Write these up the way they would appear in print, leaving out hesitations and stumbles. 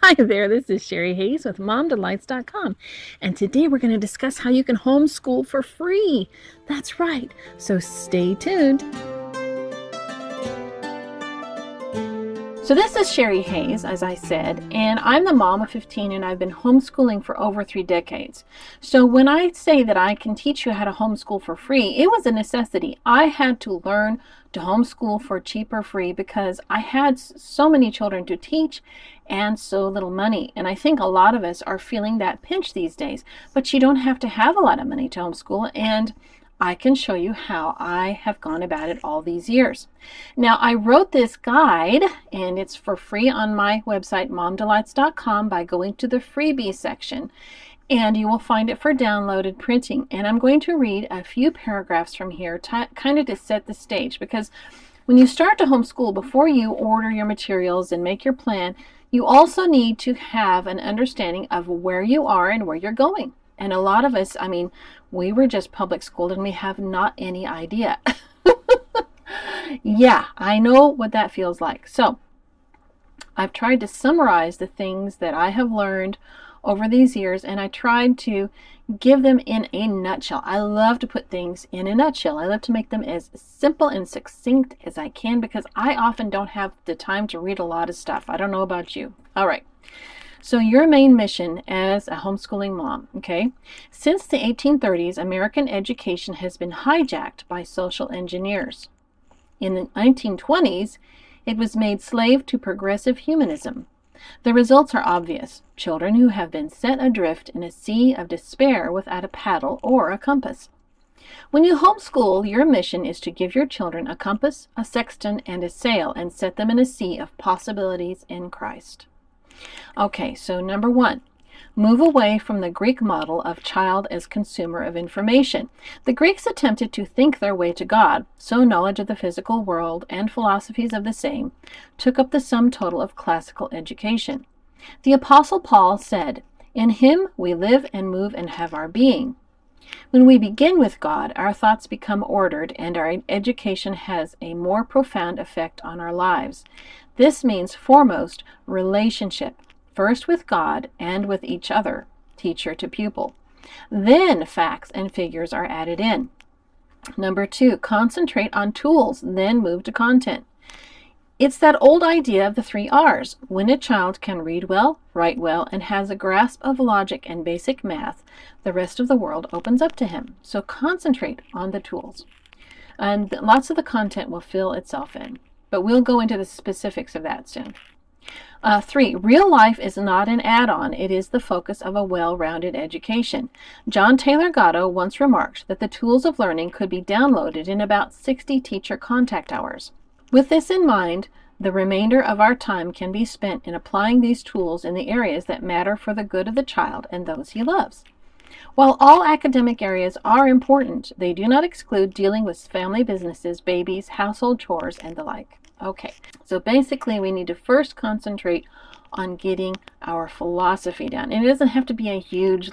Hi there, this is Sherry Hayes with MomDelights.com, and today we're going to discuss how you can homeschool for free. That's right, so stay tuned. So this is Sherry Hayes, as I said, and I'm the mom of 15 and I've been homeschooling for over 3 decades. So when I say that I can teach you how to homeschool for free, it was a necessity. I had to learn to homeschool for cheap or free because I had so many children to teach and so little money. And I think a lot of us are feeling that pinch these days, but you don't have to have a lot of money to homeschool, and I can show you how I have gone about it all these years. Now, I wrote this guide, and it's for free on my website, momdelights.com, by going to the freebie section, and you will find it for downloaded printing. And I'm going to read a few paragraphs from here, kind of to set the stage, because when you start to homeschool, before you order your materials and make your plan, you also need to have an understanding of where you are and where you're going. And a lot of us, we were just public schooled and we have not any idea. Yeah, I know what that feels like. So I've tried to summarize the things that I have learned over these years, and I tried to give them in a nutshell. I love to put things in a nutshell. I love to make them as simple and succinct as I can because I often don't have the time to read a lot of stuff. I don't know about you. All right. So your main mission as a homeschooling mom, okay? Since the 1830s, American education has been hijacked by social engineers. In the 1920s, it was made slave to progressive humanism. The results are obvious. Children who have been set adrift in a sea of despair without a paddle or a compass. When you homeschool, your mission is to give your children a compass, a sextant, and a sail, and set them in a sea of possibilities in Christ. Okay, so number 1, move away from the Greek model of child as consumer of information. The Greeks attempted to think their way to God, so knowledge of the physical world and philosophies of the same took up the sum total of classical education. The Apostle Paul said, "In him we live and move and have our being." When we begin with God, our thoughts become ordered and our education has a more profound effect on our lives. This means foremost relationship, first with God and with each other, teacher to pupil. Then facts and figures are added in. Number 2, concentrate on tools, then move to content. It's that old idea of the 3 R's. When a child can read well, write well, and has a grasp of logic and basic math, the rest of the world opens up to him. So concentrate on the tools. And lots of the content will fill itself in. But we'll go into the specifics of that soon. 3, real life is not an add-on. It is the focus of a well-rounded education. John Taylor Gatto once remarked that the tools of learning could be downloaded in about 60 teacher contact hours. With this in mind, the remainder of our time can be spent in applying these tools in the areas that matter for the good of the child and those he loves. While all academic areas are important, they do not exclude dealing with family businesses, babies, household chores, and the like. Okay, so basically we need to first concentrate on getting our philosophy down. And it doesn't have to be a huge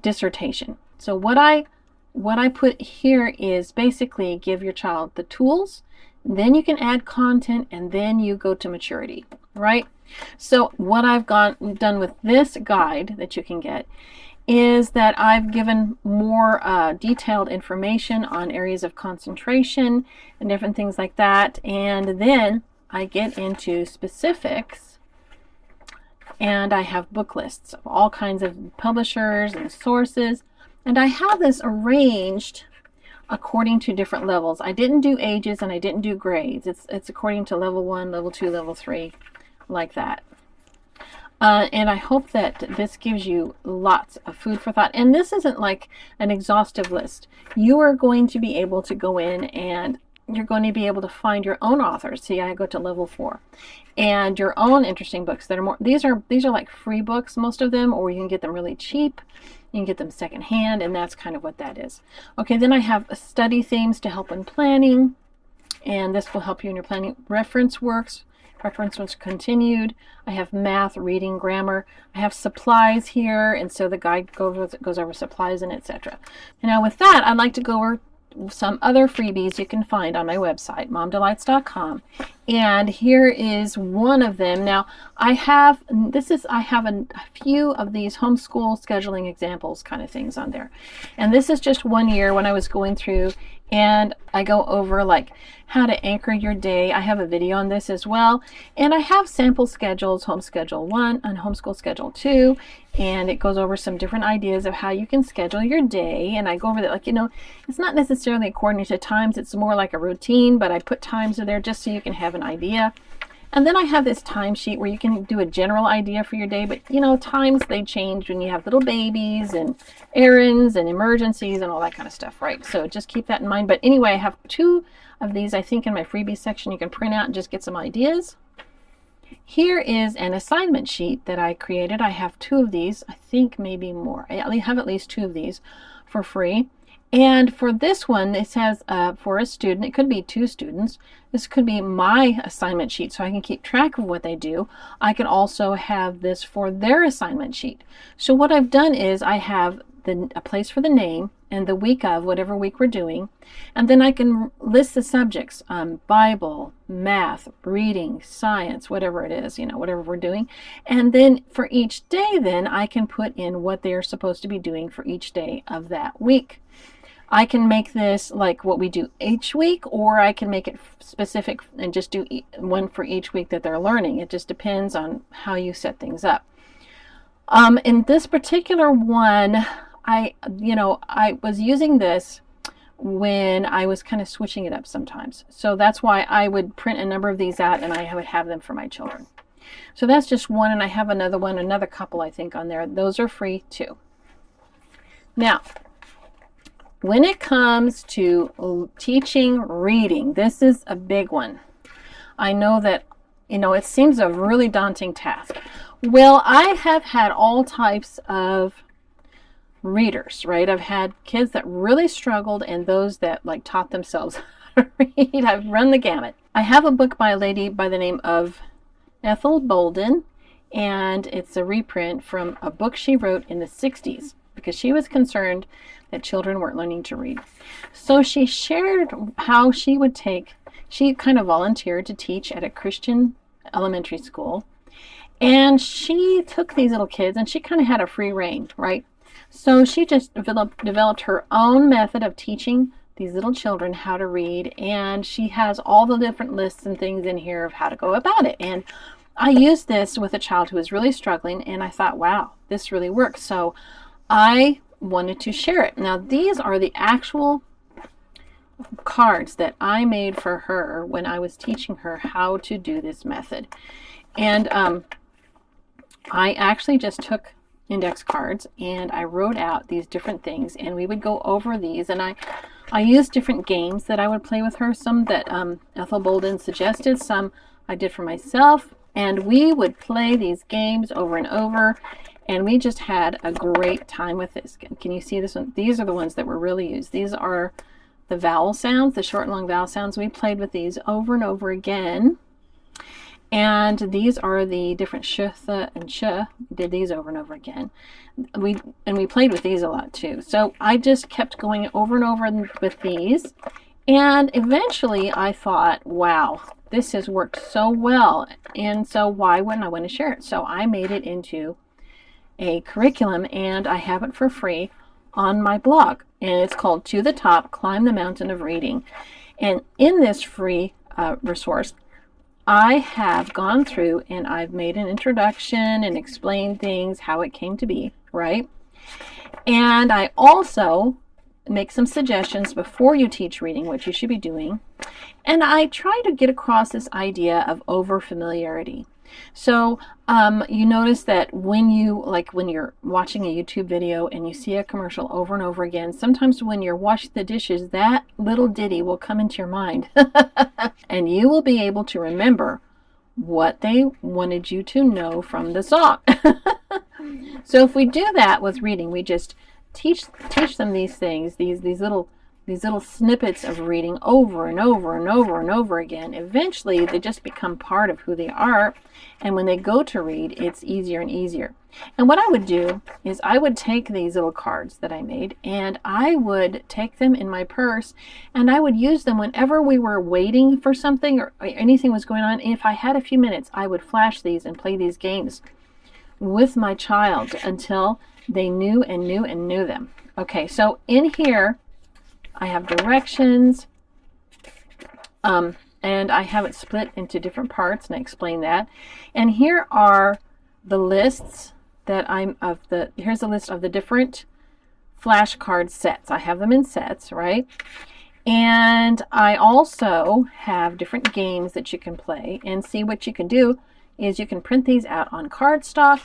dissertation. So what I put here is basically give your child the tools, then you can add content, and then you go to maturity, right? So what I've done with this guide that you can get is that I've given more detailed information on areas of concentration and different things like that. And then I get into specifics, and I have book lists of all kinds of publishers and sources. And I have this arranged according to different levels. I didn't do ages and I didn't do grades. It's according to level 1, level 2, level 3, like that. And I hope that this gives you lots of food for thought. And this isn't like an exhaustive list. You are going to be able to go in and you're going to be able to find your own authors. See, I go to level 4. And your own interesting books that are more, these are like free books, most of them, or you can get them really cheap. You can get them secondhand, and that's kind of what that is. Okay, then I have study themes to help in planning, and this will help you in your planning. Reference works continued. I have math, reading, grammar. I have supplies here, and so the guide goes over supplies and etc. And now with that, I'd like to go over some other freebies you can find on my website, momdelights.com. And here is one of them. Now I have a few of these homeschool scheduling examples kind of things on there. And this is just one year when I was going through, and I go over like how to anchor your day. I have a video on this as well. And I have sample schedules, home schedule 1 and homeschool schedule 2. And it goes over some different ideas of how you can schedule your day. And I go over that, like, it's not necessarily according to times. It's more like a routine, but I put times in there just so you can have an idea. And then I have this timesheet where you can do a general idea for your day, but times they change when you have little babies and errands and emergencies and all that kind of stuff, right? So just keep that in mind. But anyway, I have 2 of these, I think, in my freebie section. You can print out and just get some ideas. Here is an assignment sheet that I created. I have 2 of these, I think maybe more. I have at least 2 of these for free. And for this one, it says for a student, it could be 2 students. This could be my assignment sheet so I can keep track of what they do. I can also have this for their assignment sheet. So what I've done is I have a place for the name and the week of whatever week we're doing. And then I can list the subjects, Bible, math, reading, science, whatever it is, whatever we're doing. And then for each day, then I can put in what they are supposed to be doing for each day of that week. I can make this like what we do each week, or I can make it specific and just do one for each week that they're learning. It just depends on how you set things up. In this particular one, I was using this when I was kind of switching it up sometimes. So that's why I would print a number of these out and I would have them for my children. So that's just one, and I have another couple I think on there. Those are free too. Now, when it comes to teaching reading, this is a big one. I know that, it seems a really daunting task. Well, I have had all types of readers, right? I've had kids that really struggled and those that taught themselves how to read. I've run the gamut. I have a book by a lady by the name of Ethel Bolden, and it's a reprint from a book she wrote in the 60s because she was concerned that children weren't learning to read. So she shared how she kind of volunteered to teach at a Christian elementary school. And she took these little kids and she kind of had a free rein, right? So she just developed her own method of teaching these little children how to read. And she has all the different lists and things in here of how to go about it. And I used this with a child who was really struggling, and I thought, wow, this really works. So I wanted to share it. Now, these are the actual cards that I made for her when I was teaching her how to do this method. And I actually just took index cards and I wrote out these different things, and we would go over these, and I used different games that I would play with her, some that Ethel Bolden suggested, some I did for myself, and we would play these games over and over. And we just had a great time with this. Can you see this one? These are the ones that were really used. These are the vowel sounds, the short and long vowel sounds. We played with these over and over again. And these are the different sh, th, and ch. Did these over and over again. We played with these a lot too. So I just kept going over and over with these. And eventually I thought, wow, this has worked so well. And so why wouldn't I want to share it? So I made it into a curriculum, and I have it for free on my blog, and it's called To the Top, Climb the Mountain of Reading. And in this free resource, I have gone through and I've made an introduction and explained things, how it came to be, right? And I also make some suggestions before you teach reading, what you should be doing. And I try to get across this idea of over familiarity. So you notice that when you're watching a YouTube video and you see a commercial over and over again, sometimes when you're washing the dishes, that little ditty will come into your mind and you will be able to remember what they wanted you to know from the song. So if we do that with reading, we just teach them these things, these little these little snippets of reading over and over and over and over again, eventually they just become part of who they are. And when they go to read, it's easier and easier. And what I would do is I would take these little cards that I made and I would take them in my purse and I would use them whenever we were waiting for something or anything was going on. And if I had a few minutes, I would flash these and play these games with my child until they knew and knew and knew them. Okay, so in here, I have directions, and I have it split into different parts, and I explain that. And here are the lists that here's a list of the different flashcard sets. I have them in sets, right? And I also have different games that you can play. And see, what you can do is you can print these out on cardstock,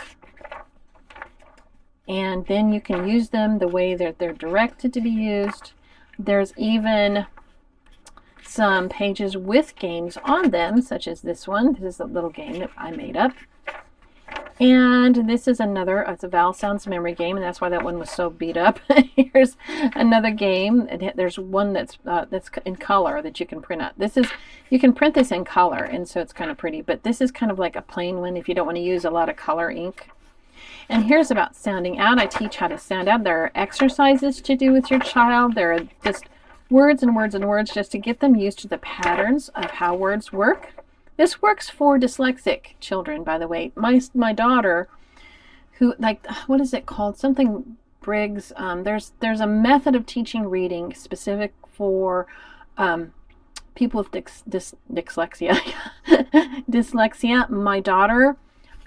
and then you can use them the way that they're directed to be used. There's even some pages with games on them, such as this one. This is a little game that I made up. And this is another, it's a vowel sounds memory game, and that's why that one was so beat up. Here's another game. There's one that's in color that you can print out. You can print this in color, and so it's kind of pretty, but this is kind of like a plain one if you don't want to use a lot of color ink. And here's about sounding out. I teach how to sound out. There are exercises to do with your child. There are just words and words and words just to get them used to the patterns of how words work. This works for dyslexic children, by the way. My daughter, who, like, what is it called? Something Briggs. There's a method of teaching reading specific for people with dyslexia. Dyslexia. My daughter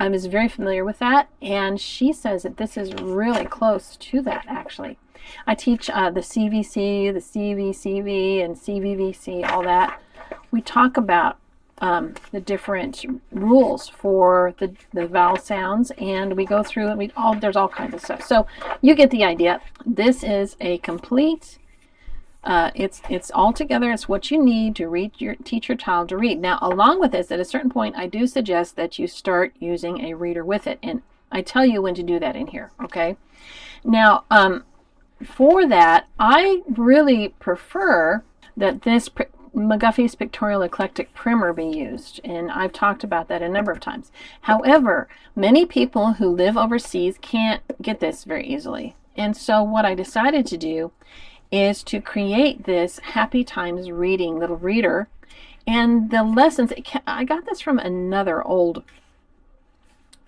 is very familiar with that, and she says that this is really close to that, actually. I teach the CVC, the CVCV, and CVVC, all that. We talk about the different rules for the vowel sounds, and we go through it. There's all kinds of stuff. So you get the idea. This is a complete, it's all together. It's what you need to teach your child to read. Now, along with this, at a certain point, I do suggest that you start using a reader with it, and I tell you when to do that in here. Okay. Now, for that, I really prefer that this McGuffey's Pictorial Eclectic Primer be used, and I've talked about that a number of times. However, many people who live overseas can't get this very easily, and so what I decided to do is to create this Happy Times Reading little reader, and the lessons, I got this from another old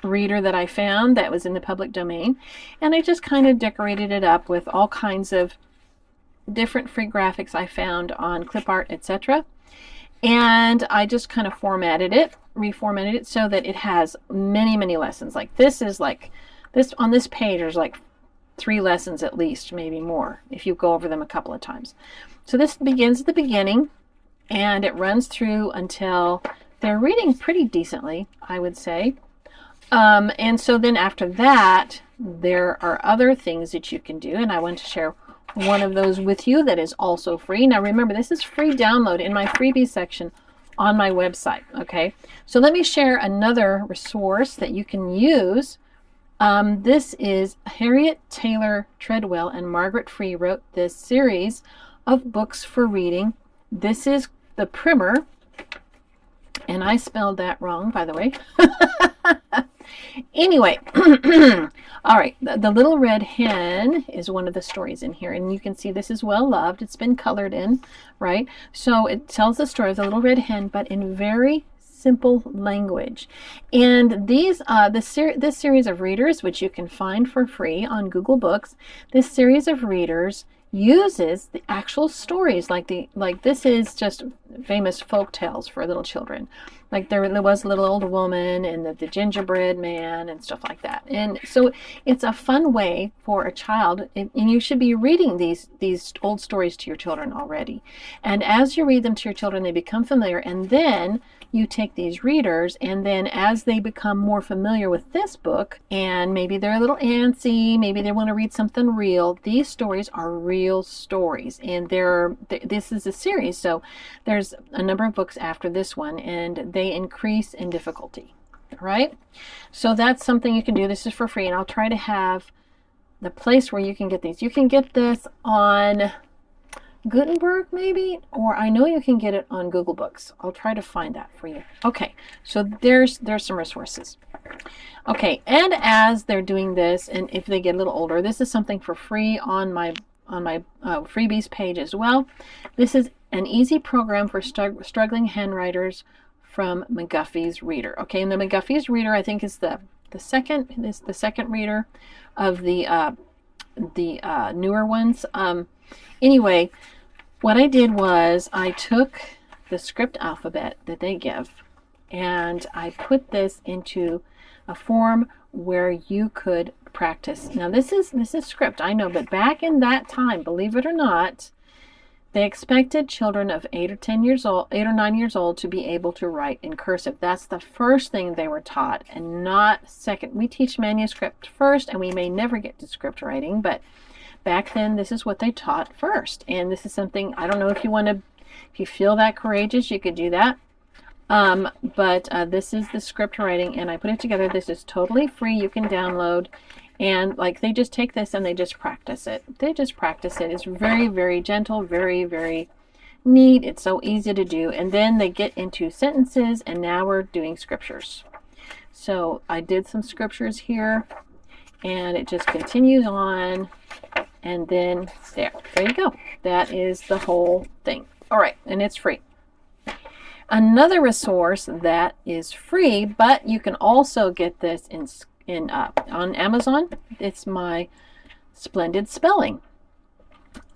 reader that I found that was in the public domain, and I just kind of decorated it up with all kinds of different free graphics I found on clip art, etc. And I just kind of reformatted it so that it has many, many lessons. Like this on this page, there's like 3 lessons at least, maybe more, if you go over them a couple of times. So this begins at the beginning, and it runs through until they're reading pretty decently, I would say. And so then after that, there are other things that you can do, and I want to share one of those with you that is also free. Now remember, this is free download in my freebies section on my website. Okay, so let me share another resource that you can use. This is Harriet Taylor Treadwell and Margaret Free wrote this series of books for reading. This is the primer, and I spelled that wrong, by the way. Anyway, all right, the Little Red Hen is one of the stories in here, and you can see this is well loved. It's been colored in, right? So it tells the story of the Little Red Hen, but in very simple language. And this series of readers, which you can find for free on Google Books, this series of readers uses the actual stories, like this is just famous folk tales for little children. Like there was a little old woman and the gingerbread man and stuff like that. And so it's a fun way for a child, and you should be reading these old stories to your children already. And as you read them to your children, they become familiar, and then you take these readers, and then as they become more familiar with this book, and maybe they're a little antsy, maybe they want to read something real, these stories are real stories, and this is a series, so there's a number of books after this one, and they increase in difficulty. All right, so that's something you can do. This is for free, and I'll try to have the place where you can get these. You can get this on Gutenberg maybe, or I know you can get it on Google Books. I'll try to find that for you. Okay, so there's some resources. Okay, and as they're doing this, and if they get a little older, this is something for free on my freebies page as well. This is an easy program for struggling handwriters from McGuffey's Reader. Okay, and the McGuffey's Reader, I think, is the second reader of the newer ones. Anyway, what I did was I took the script alphabet that they give, and I put this into a form where you could practice. Now this is script, I know, but back in that time, believe it or not, they expected children of 8 or 9 years old to be able to write in cursive. That's the first thing they were taught, and not second. We teach manuscript first, and we may never get to script writing, but back then this is what they taught first. And this is something, I don't know if you feel that courageous, you could do that. But this is the script writing, and I put it together. This is totally free. You can download, and like they just take this and they just practice it. It's very, very gentle, very, very neat. It's so easy to do. And then they get into sentences, and now we're doing scriptures. So I did some scriptures here, and it just continues on, and then there you go. That is the whole thing. All right, and it's free. Another resource that is free, but you can also get this on Amazon. It's my Splendid Spelling,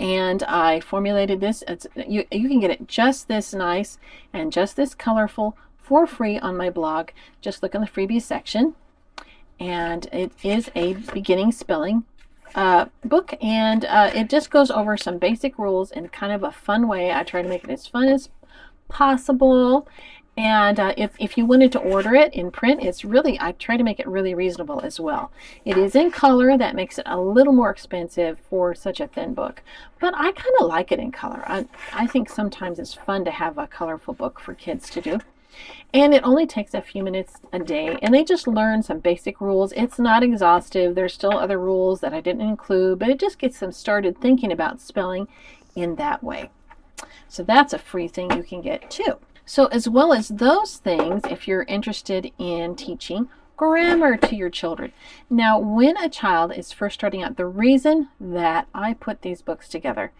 and I formulated this. You can get it just this nice and just this colorful for free on my blog. Just look in the freebies section, and it is a beginning spelling book, and it just goes over some basic rules in kind of a fun way. I try to make it as fun as possible. And if you wanted to order it in print, I try to make it really reasonable as well. It is in color. That makes it a little more expensive for such a thin book, but I kind of like it in color. I think sometimes it's fun to have a colorful book for kids to do. And it only takes a few minutes a day, and they just learn some basic rules. It's not exhaustive. There's still other rules that I didn't include, but it just gets them started thinking about spelling in that way. So that's a free thing you can get too. So as well as those things, if you're interested in teaching grammar to your children. Now, when a child is first starting out, the reason that I put these books together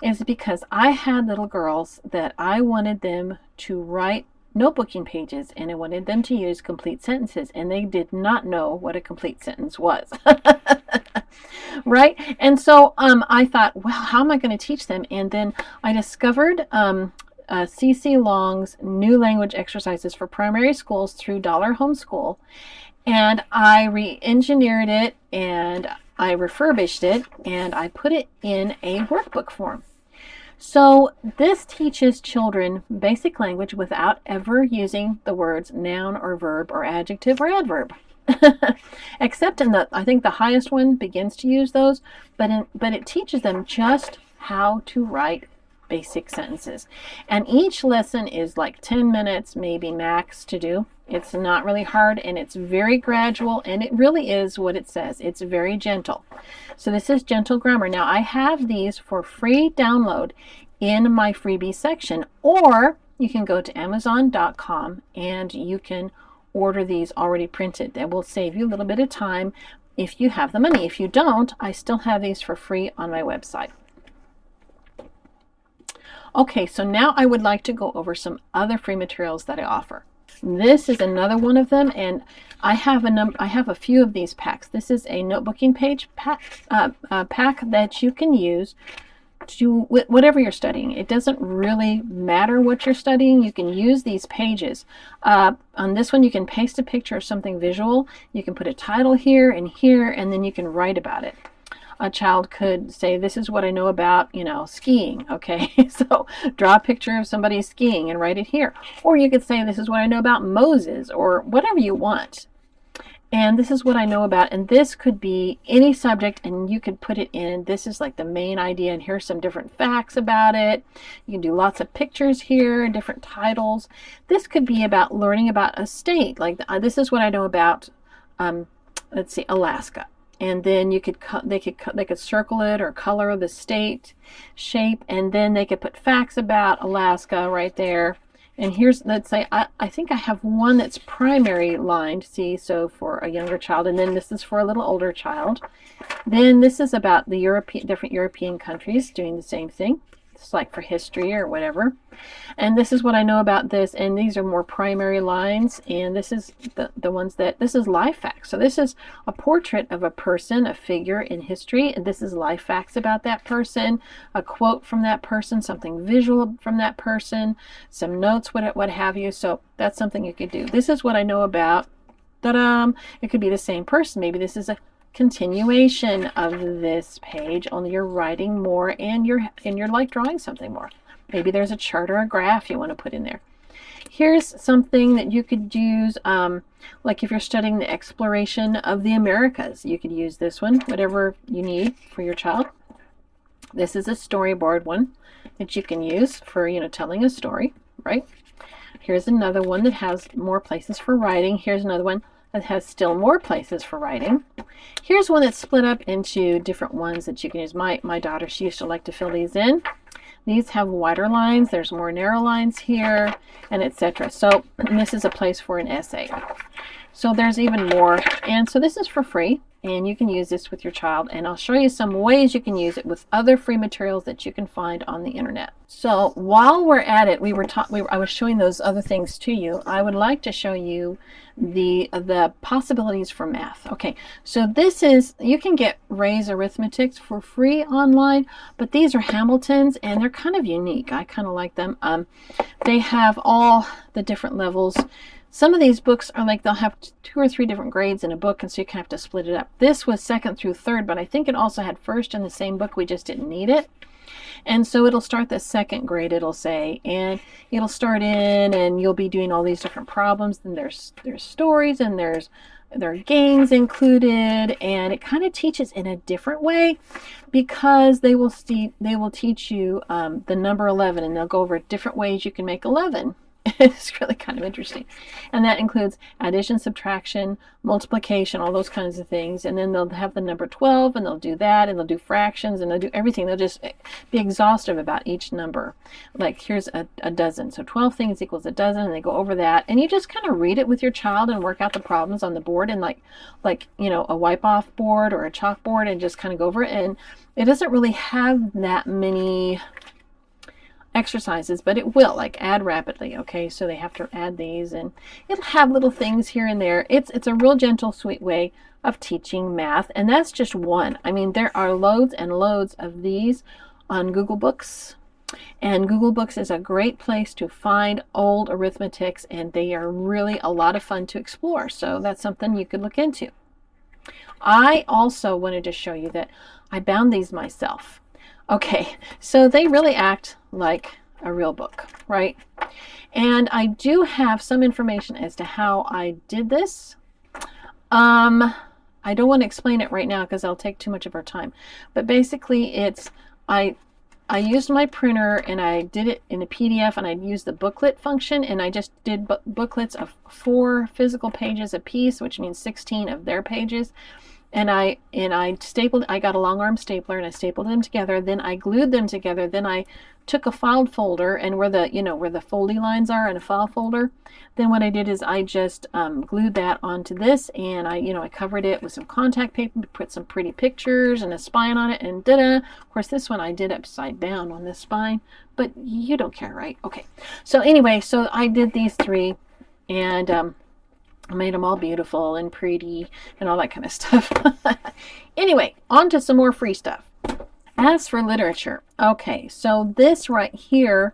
is because I had little girls that I wanted them to write notebooking pages, and I wanted them to use complete sentences, and they did not know what a complete sentence was. Right? And so I thought, well, how am I going to teach them? And then I discovered C.C. Long's New Language Exercises for Primary Schools through Homeschool, and I re-engineered it, and I refurbished it, and I put it in a workbook form. So this teaches children basic language without ever using the words noun or verb or adjective or adverb. Except I think the highest one begins to use those, but it teaches them just how to write basic sentences. And each lesson is like 10 minutes, maybe max, to do. It's not really hard, and it's very gradual, and it really is what it says. It's very gentle. So this is gentle grammar. Now, I have these for free download in my freebie section, or you can go to Amazon.com and you can order these already printed. That will save you a little bit of time if you have the money. If you don't, I still have these for free on my website. Okay, so now I would like to go over some other free materials that I offer. This is another one of them, and I have a few of these packs. This is a notebooking page pack that you can use to whatever you're studying. It doesn't really matter what you're studying. You can use these pages. On this one, you can paste a picture of something visual. You can put a title here, and then you can write about it. A child could say, this is what I know about, skiing. Okay, so draw a picture of somebody skiing and write it here. Or you could say, this is what I know about Moses, or whatever you want. And this is what I know about, and this could be any subject, and you could put it in. This is like the main idea, and here's some different facts about it. You can do lots of pictures here, different titles. This could be about learning about a state. Like this is what I know about, let's see, Alaska. and then they could circle it or color the state shape, and then they could put facts about Alaska right there. And here's, let's say, I think I have one that's primary lined, see, so for a younger child, and then this is for a little older child. Then this is about the different European countries doing the same thing. It's like for history or whatever. And this is what I know about this, and these are more primary lines, and this is the ones that, this is life facts. So this is a portrait of a person, a figure in history, and this is life facts about that person, a quote from that person, something visual from that person, some notes, what have you. So that's something you could do. This is what I know about. Ta-da! It could be the same person. Maybe this is a continuation of this page, only you're writing more and you're like drawing something more. Maybe there's a chart or a graph you want to put in there. Here's something that you could use, like if you're studying the exploration of the Americas, you could use this one, whatever you need for your child. This is a storyboard one that you can use for, telling a story, right? Here's another one that has more places for writing. Here's another one that has still more places for writing. Here's one that's split up into different ones that you can use. My daughter, she used to like to fill these in. These have wider lines, there's more narrow lines here, and etc. So this is a place for an essay. So there's even more, and so this is for free, and you can use this with your child, and I'll show you some ways you can use it with other free materials that you can find on the internet. So while we're at it, I was showing those other things to you. I would like to show you the possibilities for math. Okay, so this is, you can get Ray's Arithmetics for free online, but these are Hamilton's and they're kind of unique. I kind of like them. They have all the different levels. Some of these books are like, they'll have 2 or 3 different grades in a book, and so you can have to split it up. This was 2nd through 3rd, but I think it also had 1st in the same book. We just didn't need it. And so it'll start the 2nd grade, it'll say, and it'll start in, and you'll be doing all these different problems. And there's stories, and there are games included, and it kind of teaches in a different way, because they will teach you the number 11, and they'll go over different ways you can make 11. It's really kind of interesting. And that includes addition, subtraction, multiplication, all those kinds of things. And then they'll have the number 12, and they'll do that, and they'll do fractions, and they'll do everything. They'll just be exhaustive about each number. Like here's a dozen. So 12 things equals a dozen, and they go over that. And you just kind of read it with your child and work out the problems on the board, and like a wipe-off board or a chalkboard, and just kind of go over it. And it doesn't really have that many exercises, but it will, like, add rapidly. Okay, so they have to add these, and it'll have little things here and there. It's a real gentle, sweet way of teaching math, and that's just one. I mean, there are loads and loads of these on Google Books, and Google Books is a great place to find old arithmetics, and they are really a lot of fun to explore. So that's something you could look into. I also wanted to show you that I bound these myself. Okay, so they really act like a real book, right? And I do have some information as to how I did this. I don't want to explain it right now because I'll take too much of our time. But basically, I used my printer, and I did it in a PDF, and I used the booklet function, and I just did booklets of 4 physical pages a piece, which means 16 of their pages. And I stapled, I got a long arm stapler, and I stapled them together. Then I glued them together. Then I took a filed folder, and where the foldy lines are in a file folder, then what I did is I just glued that onto this, and I covered it with some contact paper, put some pretty pictures and a spine on it, and da-da. Of course, this one I did upside down on this spine, but you don't care, right? Okay. So anyway, so I did these 3, and I made them all beautiful and pretty and all that kind of stuff. Anyway, on to some more free stuff. As for literature, okay, so this right here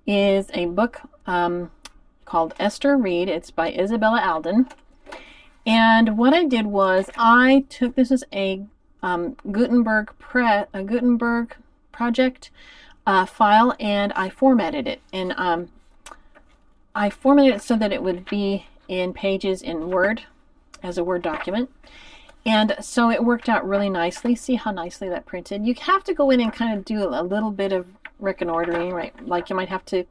is a book called Esther Reed. It's by Isabella Alden. And what I did was I took, this is a Gutenberg project file, and I formatted it. And I formatted it so that it would be in Pages in Word, as a Word document. And so it worked out really nicely. See how nicely that printed? You have to go in and kind of do a little bit of reconnoitering, right? Like you might have to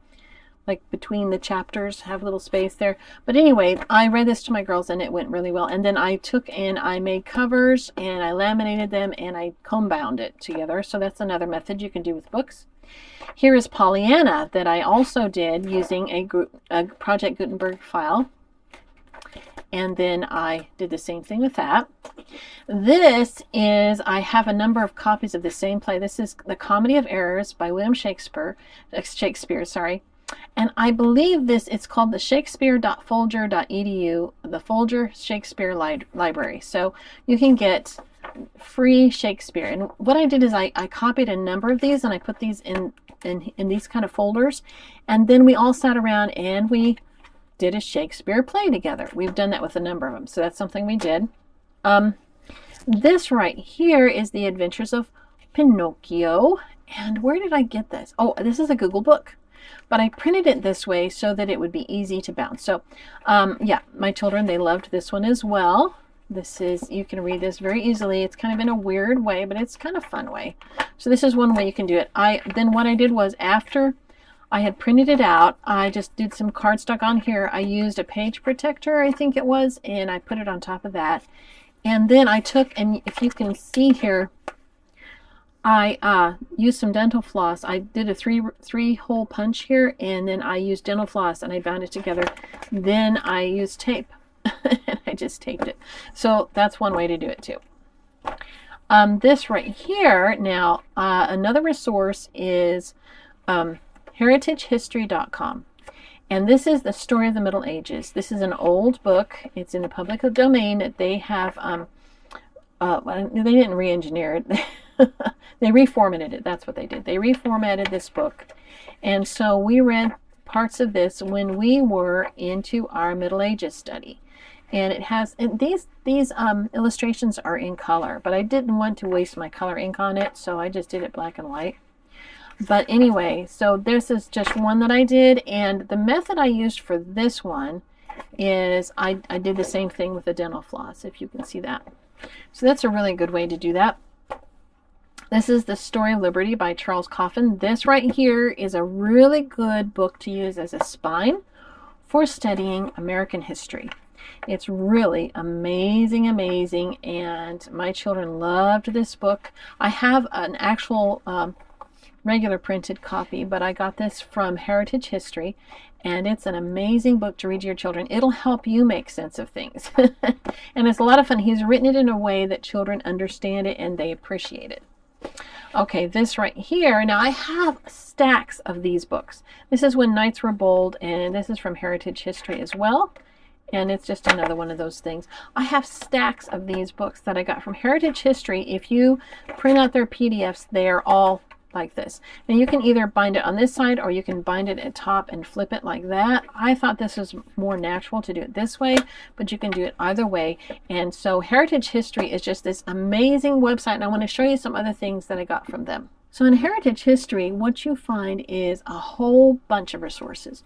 like between the chapters, have a little space there. But anyway, I read this to my girls and it went really well. And then I took and I made covers and I laminated them and I comb bound it together. So that's another method you can do with books. Here is Pollyanna that I also did using a Project Gutenberg file. And then I did the same thing with that. This is, I have a number of copies of the same play. This is The Comedy of Errors by William Shakespeare, and I believe it's called the Shakespeare.folger.edu, the Folger Shakespeare Library. So you can get free Shakespeare. And what I did is I copied a number of these and I put these in these kind of folders. And then we all sat around and we did a Shakespeare play together. We've done that with a number of them. So that's something we did. This right here is The Adventures of Pinocchio. And where did I get this? Oh, this is a Google book. But I printed it this way so that it would be easy to bound. So, yeah, my children, they loved this one as well. This is, you can read this very easily. It's kind of in a weird way, but it's kind of fun way. So this is one way you can do it. Then what I did was after I had printed it out, I just did some cardstock on here. I used a page protector, I think it was, and I put it on top of that. And then I took, and if you can see here, I used some dental floss. I did a three-hole punch here, and then I used dental floss, and I bound it together. Then I used tape, and I just taped it. So that's one way to do it too. This right here, now, another resource is heritagehistory.com. And this is the story of the Middle Ages. This is an old book. It's in the public domain that they have, they didn't re-engineer it. They reformatted it. That's what they did. They reformatted this book. And so we read parts of this when we were into our Middle Ages study. And it has, and these illustrations are in color, but I didn't want to waste my color ink on it, so I just did it black and white. But anyway, so this is just one that I did, and the method I used for this one is I did the same thing with the dental floss, if you can see that. So that's a really good way to do that. This is The Story of Liberty by Charles Coffin. This right here is a really good book to use as a spine for studying American history. It's really amazing, and my children loved this book. I have an actual regular printed copy, but I got this from Heritage History, and it's an amazing book to read to your children. It'll help you make sense of things. And it's a lot of fun. He's written it in a way that children understand it and they appreciate it. Okay, this right here, now I have stacks of these books. This is When Knights Were Bold, and this is from Heritage History as well. And it's just another one of those things. I have stacks of these books that I got from Heritage History. If you print out their PDFs, they are all like this. Now you can either bind it on this side or you can bind it at top and flip it like that. I thought this was more natural to do it this way, but you can do it either way. And so Heritage History is just this amazing website, and I want to show you some other things that I got from them. So in Heritage History, what you find is a whole bunch of resources.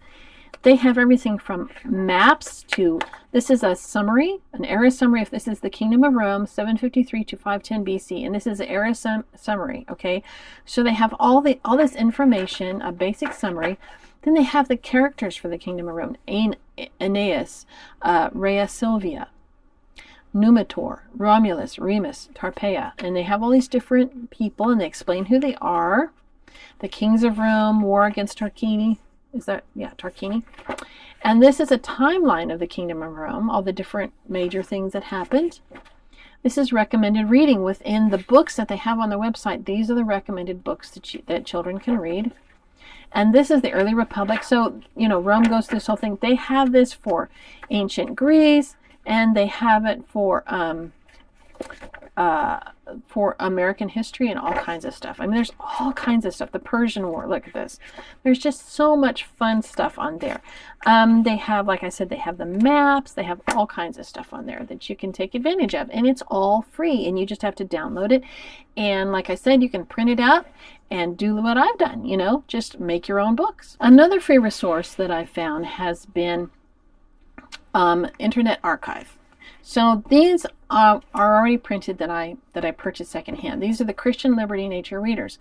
They have everything from maps to, this is a summary, an era summary. If this is the Kingdom of Rome, 753 to 510 BC, and this is the era summary, okay? So they have all this information, a basic summary. Then they have the characters for the Kingdom of Rome, Aeneas, Rhea Silvia, Numitor, Romulus, Remus, Tarpeia, and they have all these different people, and they explain who they are. The kings of Rome, war against Tarquini. Is that, yeah, Tarquini. And this is a timeline of the Kingdom of Rome, all the different major things that happened. This is recommended reading within the books that they have on their website. These are the recommended books that children can read. And this is the early Republic. So, you know, Rome goes through this whole thing. They have this for ancient Greece, and they have it for American history and all kinds of stuff. I mean, there's all kinds of stuff. The Persian War, look at this. There's just so much fun stuff on there. They have, like I said, they have the maps. They have all kinds of stuff on there that you can take advantage of. And it's all free, and you just have to download it. And like I said, you can print it out and do what I've done, you know, just make your own books. Another free resource that I found has been Internet Archive. So these are already printed that I purchased secondhand. These are the Christian Liberty Nature Readers.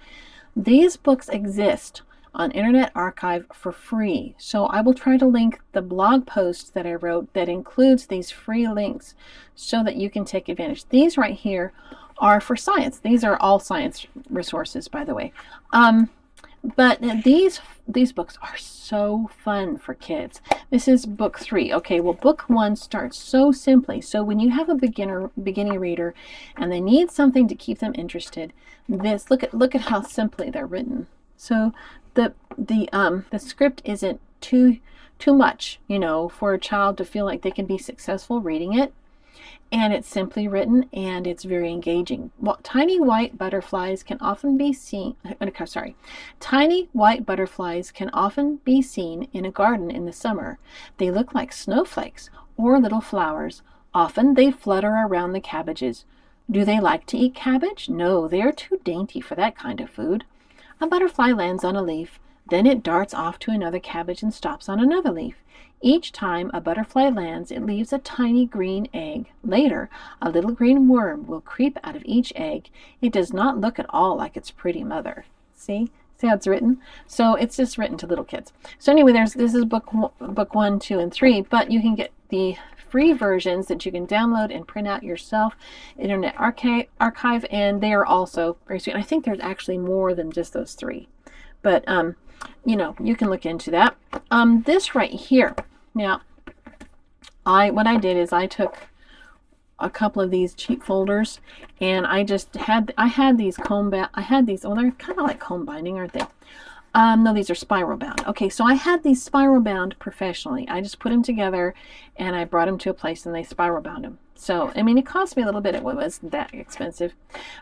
These books exist on Internet Archive for free. So I will try to link the blog post that I wrote that includes these free links so that you can take advantage. These right here are for science. These are all science resources, by the way. But these books are so fun for kids. This is book 3. Okay, well, book 1 starts so simply. So when you have a beginning reader and they need something to keep them interested, look at how simply they're written. So the script isn't too much, for a child to feel like they can be successful reading it. And it's simply written and it's very engaging. Tiny white butterflies can often be seen in a garden in the summer. They look like snowflakes or little flowers. Often they flutter around the cabbages. Do they like to eat cabbage? No, they are too dainty for that kind of food. A butterfly lands on a leaf. Then it darts off to another cabbage and stops on another leaf. Each time a butterfly lands, it leaves a tiny green egg. Later, a little green worm will creep out of each egg. It does not look at all like its pretty mother. See how it's written? So it's just written to little kids. So anyway, this is book 1, 2, and 3, but you can get the free versions that you can download and print out yourself, Internet Archive, and they are also very sweet. I think there's actually more than just those 3, but you can look into that. This right here. Now, what I did is I took a couple of these cheap folders, and I had these well, they're kind of like comb binding, aren't they? No, these are spiral bound. Okay, so I had these spiral bound professionally. I just put them together and I brought them to a place and they spiral bound them. So, I mean, it cost me a little bit. It wasn't that expensive.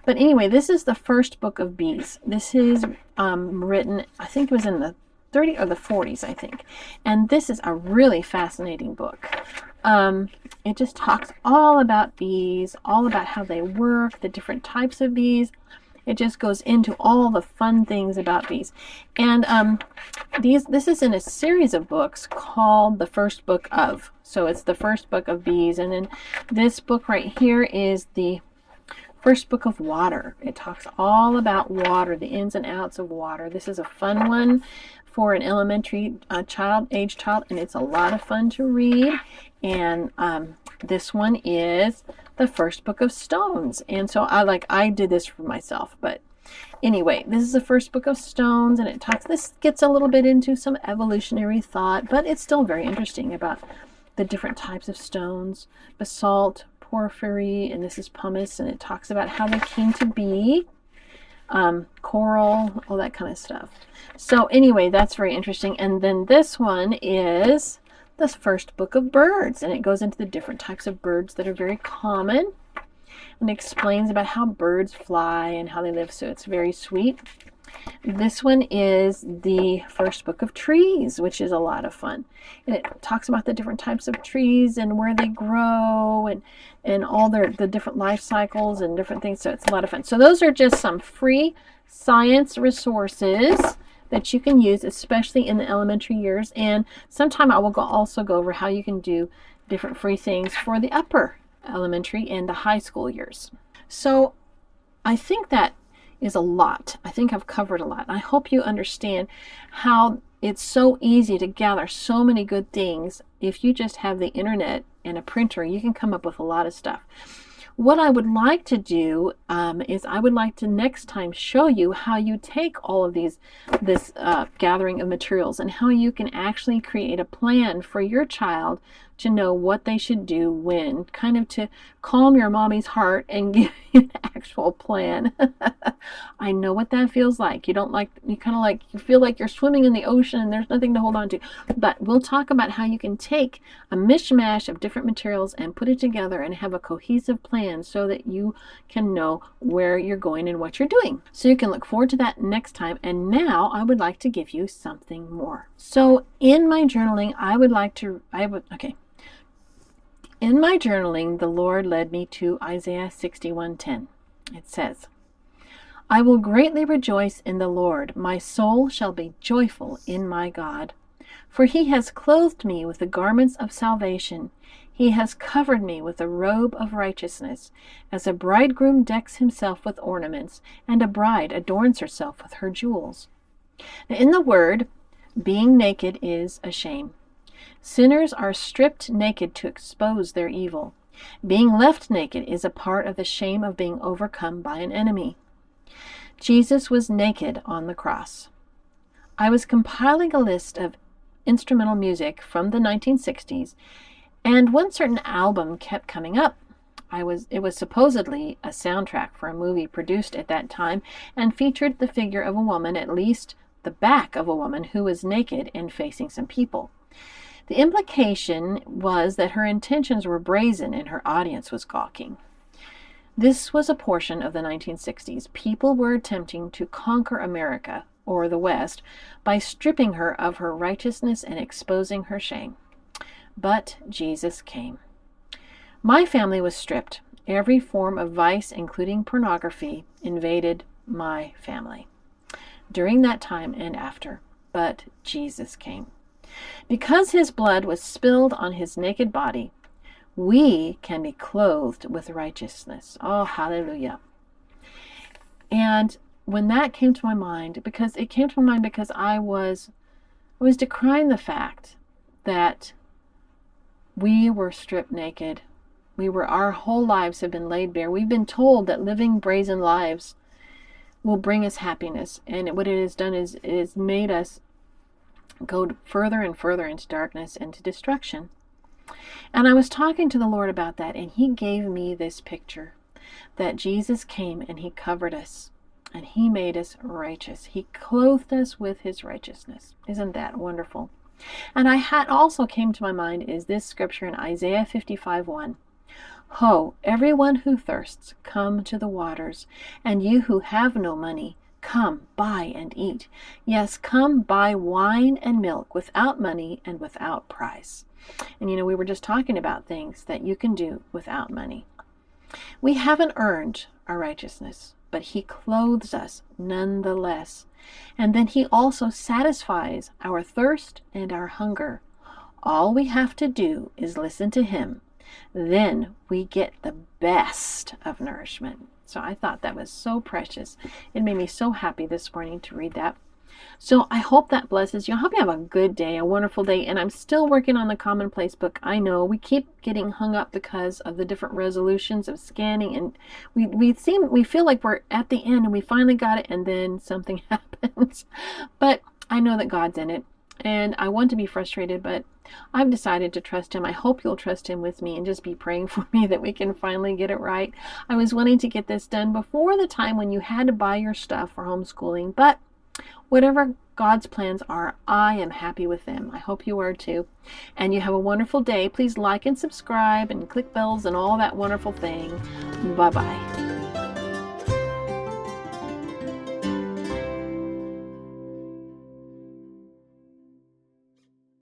But anyway, this is the first book of bees. This is written, I think it was in the 30s or the 40s, I think. And this is a really fascinating book. It just talks all about bees, all about how they work, the different types of bees. It just goes into all the fun things about bees. And this is in a series of books called The First Book of. So it's the first book of bees. And then this book right here is the first book of water. It talks all about water, the ins and outs of water. This is a fun one for an elementary age child, and it's a lot of fun to read. And this one is the first book of stones. And so I did this for myself, but anyway, this is the first book of stones, and this gets a little bit into some evolutionary thought, but it's still very interesting about the different types of stones, basalt, porphyry, and this is pumice, and it talks about how they came to be, coral, all that kind of stuff. So anyway, that's very interesting. And then this one is the first book of birds, and it goes into the different types of birds that are very common and explains about how birds fly and how they live. So it's very sweet. This one is the first book of trees, which is a lot of fun, and it talks about the different types of trees and where they grow and all the different life cycles and different things. So it's a lot of fun. So those are just some free science resources that you can use, especially in the elementary years. And sometime I will also go over how you can do different free things for the upper elementary and the high school years. So I think that is a lot. I think I've covered a lot. I hope you understand how it's so easy to gather so many good things. If you just have the internet and a printer, you can come up with a lot of stuff. What I would like to do is I would like to next time show you how you take all of this gathering of materials and how you can actually create a plan for your child to know what they should do when, kind of to calm your mommy's heart and give you an actual plan. I know what that feels like. You feel like you're swimming in the ocean and there's nothing to hold on to. But we'll talk about how you can take a mishmash of different materials and put it together and have a cohesive plan so that you can know where you're going and what you're doing. So you can look forward to that next time. And now I would like to give you something more. So in my journaling, in my journaling, the Lord led me to Isaiah 61:10. It says, I will greatly rejoice in the Lord. My soul shall be joyful in my God. For he has clothed me with the garments of salvation. He has covered me with a robe of righteousness, as a bridegroom decks himself with ornaments, and a bride adorns herself with her jewels. Now, in the Word, being naked is a shame. Sinners are stripped naked to expose their evil. Being left naked is a part of the shame of being overcome by an enemy. Jesus was naked on the cross. I was compiling a list of instrumental music from the 1960s, and one certain album kept coming up. It was supposedly a soundtrack for a movie produced at that time and featured the figure of a woman, at least the back of a woman, who was naked and facing some people. The implication was that her intentions were brazen and her audience was gawking. This was a portion of the 1960s. People were attempting to conquer America, or the West, by stripping her of her righteousness and exposing her shame. But Jesus came. My family was stripped. Every form of vice, including pornography, invaded my family during that time and after. But Jesus came. Because his blood was spilled on his naked body, we can be clothed with righteousness. Oh, hallelujah. And when that came to my mind, because I was decrying the fact that we were stripped naked. Our whole lives have been laid bare. We've been told that living brazen lives will bring us happiness. And what it has done is made us go further and further into darkness and to destruction. And I was talking to the Lord about that, and he gave me this picture that Jesus came and he covered us and he made us righteous. He clothed us with his righteousness. Isn't that wonderful? And also came to my mind is this scripture in Isaiah 55:1. Ho, everyone who thirsts, come to the waters, and you who have no money, come, buy and eat. Yes, come buy wine and milk without money and without price. And we were just talking about things that you can do without money. We haven't earned our righteousness, but he clothes us nonetheless. And then he also satisfies our thirst and our hunger. All we have to do is listen to him. Then we get the best of nourishment. So I thought that was so precious. It made me so happy this morning to read that. So I hope that blesses you. I hope you have a good day, a wonderful day. And I'm still working on the Commonplace book. I know we keep getting hung up because of the different resolutions of scanning, and we feel like we're at the end and we finally got it, and then something happens. But I know that God's in it, and I want to be frustrated, but I've decided to trust him. I hope you'll trust him with me and just be praying for me that we can finally get it right. I was wanting to get this done before the time when you had to buy your stuff for homeschooling, but whatever God's plans are, I am happy with them. I hope you are too. And you have a wonderful day. Please like and subscribe and click bells and all that wonderful thing. Bye-bye.